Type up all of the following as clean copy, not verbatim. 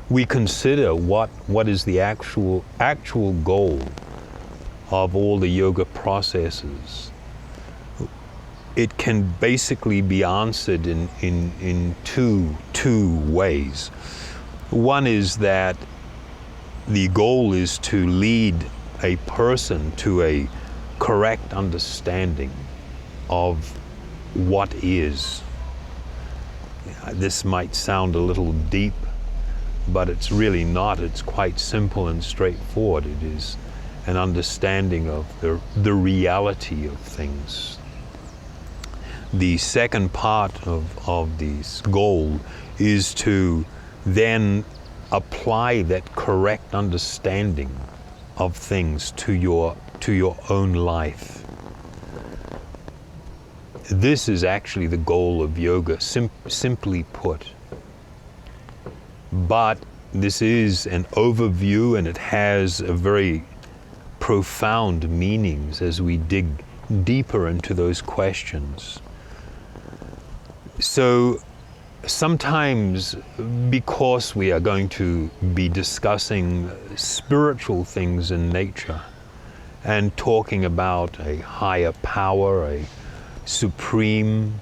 we consider what is the actual goal of all the yoga processes, it can basically be answered in two ways. One is that the goal is to lead a person to a correct understanding of what is. This might sound a little deep, but it's really not. It's quite simple and straightforward. It is an understanding of the reality of things. The second part of this goal is to then apply that correct understanding of things to your own life. This is actually the goal of yoga, simply put. But this is an overview, and it has a very profound meanings as we dig deeper into those questions. So sometimes, because we are going to be discussing spiritual things in nature and talking about a higher power, a supreme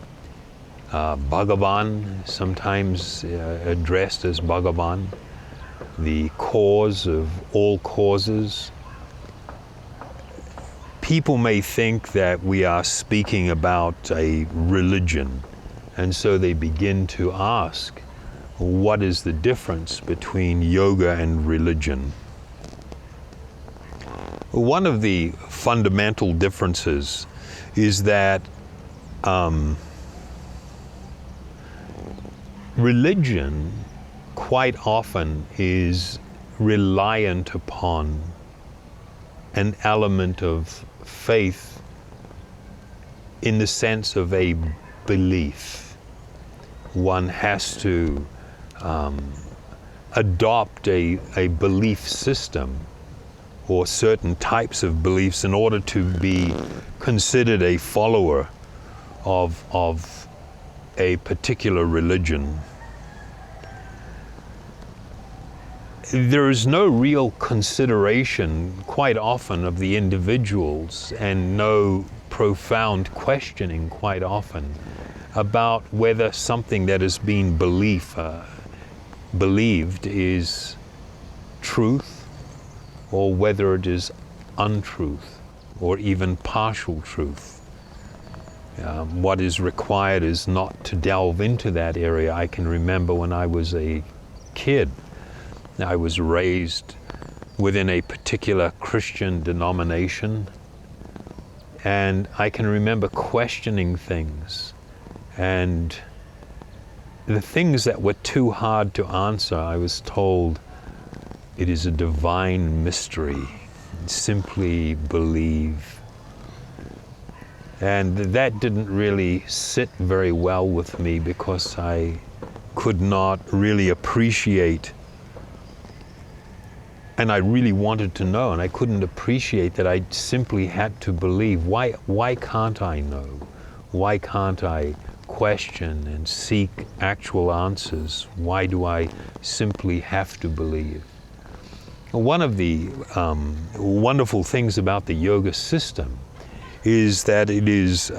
Bhagavan, sometimes addressed as Bhagavan, the cause of all causes, people may think that we are speaking about a religion. And so they begin to ask, what is the difference between yoga and religion? One of the fundamental differences is that religion quite often is reliant upon an element of faith in the sense of a belief. One has to adopt a belief system or certain types of beliefs in order to be considered a follower of a particular religion. There is no real consideration quite often of the individuals, and no profound questioning quite often about whether something that is being believed is truth, or whether it is untruth, or even partial truth. What is required is not to delve into that area. I can remember when I was a kid, I was raised within a particular Christian denomination, and I can remember questioning things. And the things that were too hard to answer, I was told, it is a divine mystery. Simply believe. And that didn't really sit very well with me, because I could not really appreciate, and I really wanted to know, and I couldn't appreciate that I simply had to believe. Why can't I know? Why can't I question and seek actual answers? Why do I simply have to believe? One of the wonderful things about the yoga system is that it is,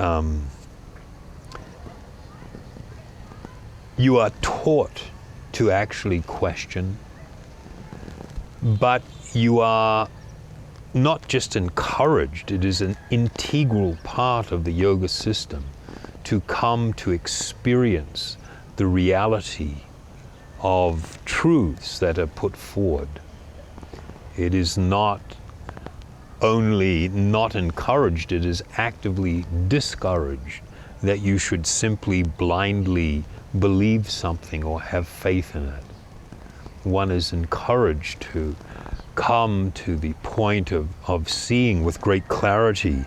you are taught to actually question, but you are not just encouraged, it is an integral part of the yoga system to come to experience the reality of truths that are put forward. It is not only not encouraged, it is actively discouraged that you should simply blindly believe something or have faith in it. One is encouraged to come to the point of seeing with great clarity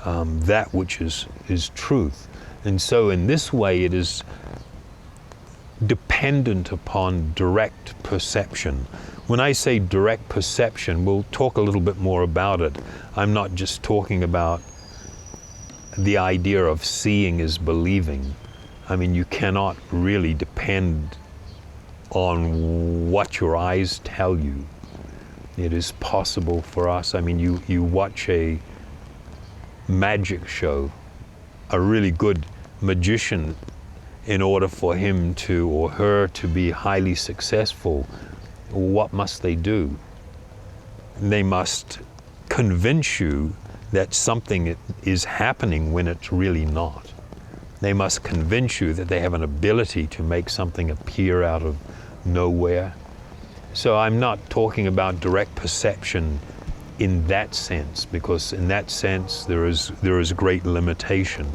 that which is truth. And so in this way it is dependent upon direct perception. When I say direct perception, we'll talk a little bit more about it. I'm not just talking about the idea of seeing as believing. I mean, you cannot really depend on what your eyes tell you. It is possible for us. I mean, you watch a magic show, a really good magician, in order for him to or her to be highly successful, what must they do? They must convince you that something is happening when it's really not. They must convince you that they have an ability to make something appear out of nowhere. So I'm not talking about direct perception in that sense, because in that sense there is great limitation.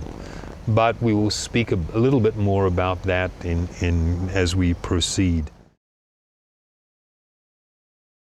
But we will speak a little bit more about that as we proceed.